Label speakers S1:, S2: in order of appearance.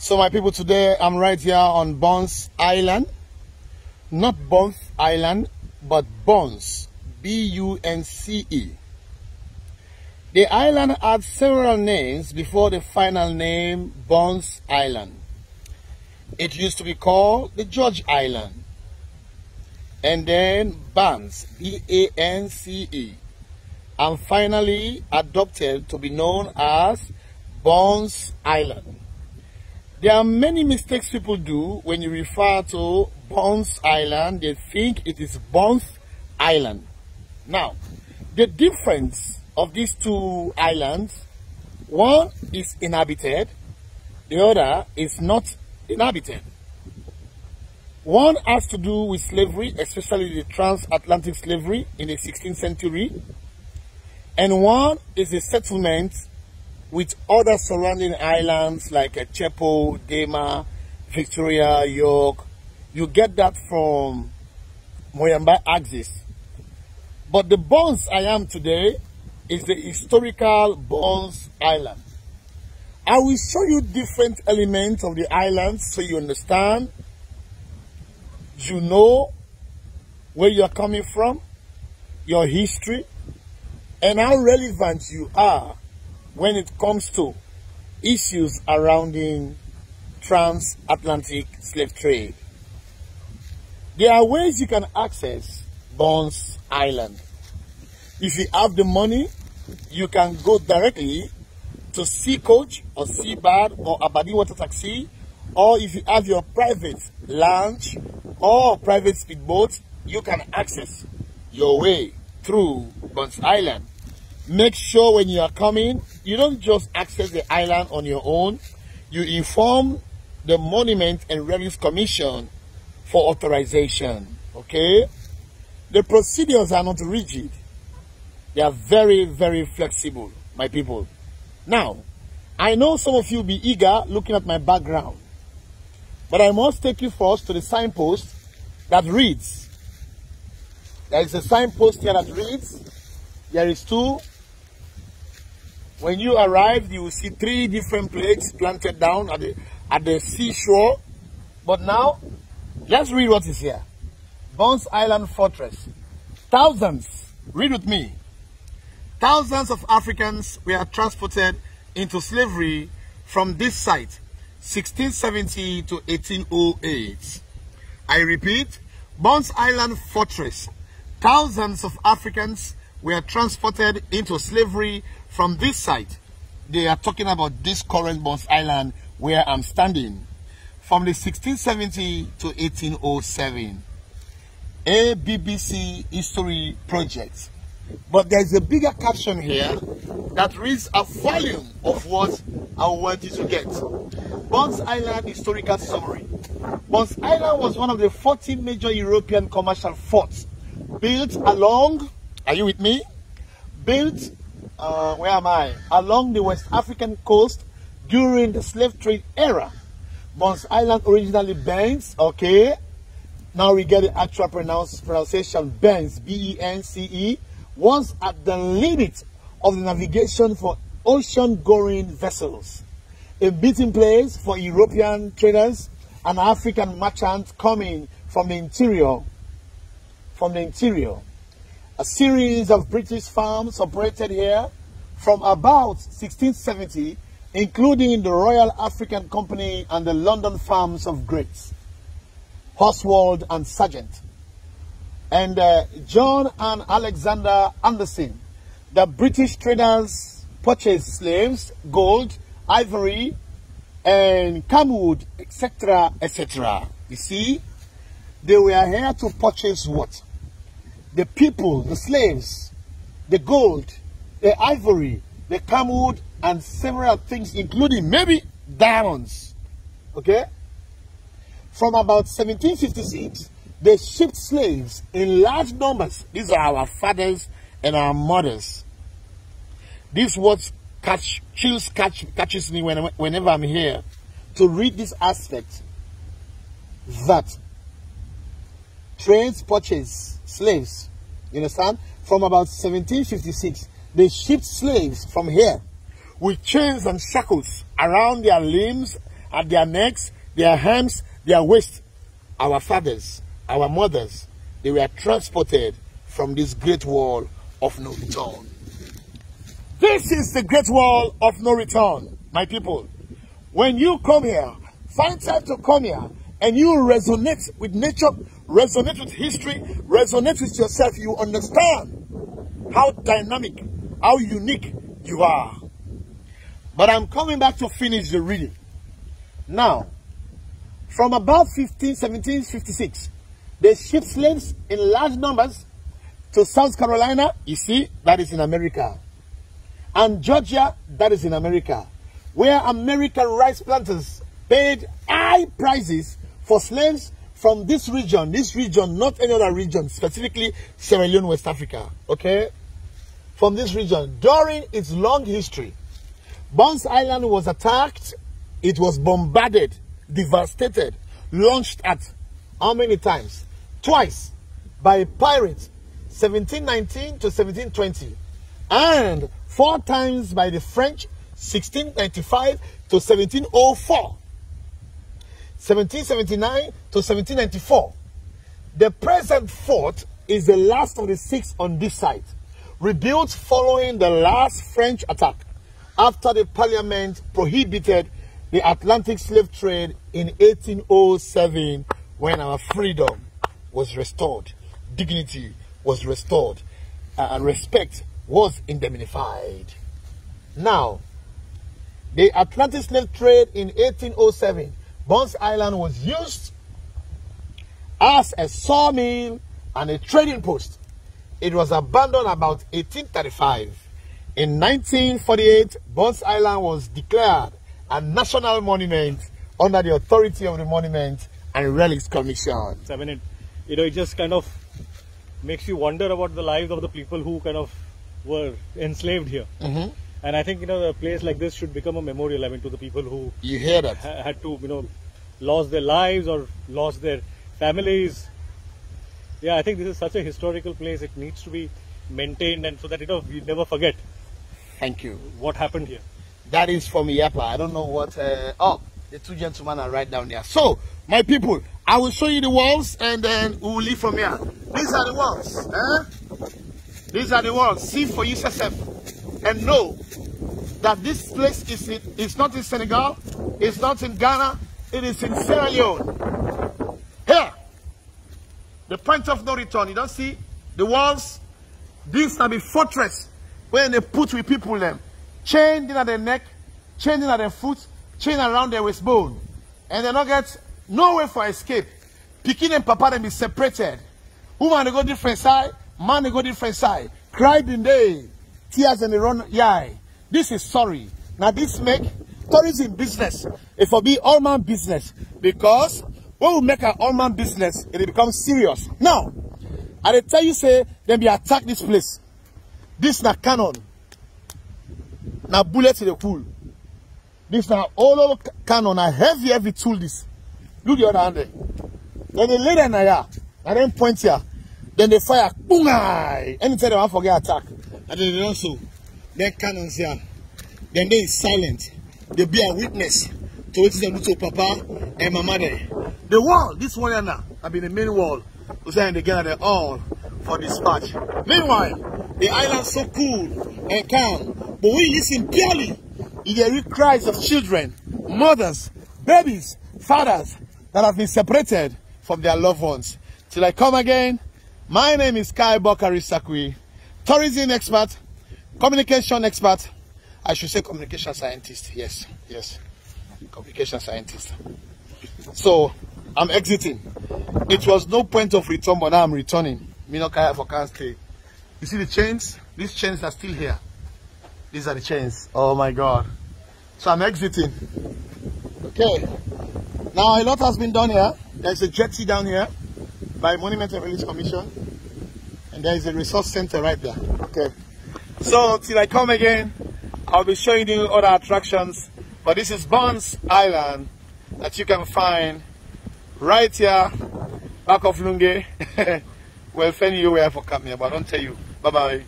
S1: So my people, today I'm right here on Bounc Island. Not Bounc Island, but Bounc, B-U-N-C-E. The island had several names before the final name, Bounc Island. It used to be called the George Island. And then Bounc, B-A-N-C-E. And finally adopted to be known as Bounc Island. There are many mistakes people do when you refer to Bounc Island. They think it is Bounc Island. Now, the difference of these two islands, one is inhabited, the other is not inhabited. One has to do with slavery, especially the transatlantic slavery in the 16th century, and one is a settlement with other surrounding islands like Chepo, Dema, Victoria, York. You get that from Moyamba axis. But the Bounc I am today is the historical Bounc Island. I will show you different elements of the islands so you understand, you know where you are coming from, your history, and how relevant you are when it comes to issues surrounding transatlantic slave trade. There are ways you can access Bounc Island. If you have the money, you can go directly to Sea Coach or Sea Bird or Abadi Water Taxi, or if you have your private lounge or private speedboat, you can access your way through Bounc Island. Make sure when you are coming, you don't just access the island on your own. You inform the Monument and Revenues Commission for authorization. Okay? The procedures are not rigid. They are very, very flexible, my people. Now, I know some of you will be eager looking at my background, but I must take you first to the signpost that reads. There is a signpost here that reads. There is two. When you arrive, you will see 3 different plaques planted down at the seashore. But now, let's read what is here. Bounc Island Fortress. Thousands, read with me. Thousands of Africans were transported into slavery from this site, 1670 to 1808. I repeat, Bounc Island Fortress. Thousands of Africans were transported into slavery from this site. They are talking about this current Bounc Island where I'm standing. From the 1670 to 1807. A BBC history project. But there's a bigger caption here that reads a volume of what I want you to get. Bounc Island Historical Summary. Bounc Island was one of the 14 major European commercial forts built along, are you with me? Built, along the West African coast during the slave trade era. Bounc Island originally Bence, okay. Now we get the actual pronunciation, Bence, B-E-N-C-E, was at the limit of the navigation for ocean-going vessels. A meeting place for European traders and African merchants coming from the interior. A series of British farms operated here from about 1670, including the Royal African Company and the London farms of Greats, Oswald and Sargent, and John and Alexander Anderson. The British traders purchased slaves, gold, ivory, and camwood, etc., etc. You see, they were here to purchase what? The people, the slaves, the gold, the ivory, the camwood, and several things, including maybe diamonds. Okay? From about 1756, they shipped slaves in large numbers. These are our fathers and our mothers. This what catches me whenever I'm here to read this aspect, that trades purchase slaves, you understand? From about 1756, they shipped slaves from here with chains and shackles around their limbs at their necks, their hands, their waists. Our fathers, our mothers, they were transported from this great wall of no return. This is the great wall of no return, my people. When you come here, find time to come here, and you resonate with nature, resonate with history, resonate with yourself, you understand how dynamic, how unique you are. But I'm coming back to finish the reading. Now, from about 1756, they shipped slaves in large numbers to South Carolina, you see, that is in America, and Georgia, that is in America, where American rice planters paid high prices for slaves from this region, not any other region, specifically Sierra Leone, West Africa, okay? From this region. During its long history, Bounc Island was attacked, it was bombarded, devastated, launched at how many times? Twice by pirates, 1719 to 1720, and 4 times by the French, 1695 to 1704, 1779 to 1794. The present fort is the last of the 6 on this site, rebuilt following the last French attack after the Parliament prohibited the Atlantic slave trade in 1807, when our freedom was restored, dignity was restored, and respect was indemnified. Now, the Atlantic slave trade in 1807, Bounc Island was used as a sawmill and a trading post. It was abandoned about 1835. In 1948, Bounc Island was declared a national monument under the authority of the Monument and Relics Commission.
S2: I mean, it just kind of makes you wonder about the lives of the people who kind of were enslaved here. And I think, a place like this should become a memorial, to the people who
S1: you hear that
S2: had to, lost their lives or lost their families. Yeah, I think this is such a historical place. It needs to be maintained, and so that we never forget.
S1: Thank you.
S2: What happened here?
S1: That is from Yapa. I don't know what. Oh, the 2 gentlemen are right down there. So, my people, I will show you the walls, and then we will leave from here. These are the walls. These are the walls. See for yourself, and know that this place is not in Senegal. It's not in Ghana. It is in Sierra Leone. Here, the point of no return. You don't see the walls. This are the fortress where they put with people them. Chained in at their neck, chained in at their foot, chained around their waist bone. And they don't get no way for escape. Pikin and papa them be separated. Woman they go different side, man they go different side. Cried in day, tears in the run eye. This is sorry. Now this make tourism business. It will be all man business. Because when we make an all man business, it becomes serious. Now, I tell you say, then be attack this place. This na cannon. Now bullets in the pool. This now all cannon, a heavy tool this. Look the other hand there. Then they lay them here, and then point here. Then they fire, boom! Anytime they want to forget attack. And then they don't so. Then cannons here. Then they is silent. They be a witness to what is them to papa and mama there. The wall, this one here now, have been the main wall. We say they get the all for dispatch. Meanwhile, the island so cool and calm. But when you listen purely, you hear cries of children, mothers, babies, fathers that have been separated from their loved ones. Till I come again, my name is Bockarie, tourism expert, communication expert. I should say communication scientist. Yes, communication scientist. So, I'm exiting. It was no point of return, but now I'm returning. Me no care for can't stay. You see the chains? These chains are still here. These are the chains. Oh my God. So I'm exiting. Okay. Now a lot has been done here. There's a jetty down here by Monument and Relics Commission. And there is a resource center right there. Okay. So till I come again, I'll be showing you other attractions. But this is Bounc Island that you can find right here, back of Lunge. Well, if any you were for coming, but I don't tell you. Bye-bye.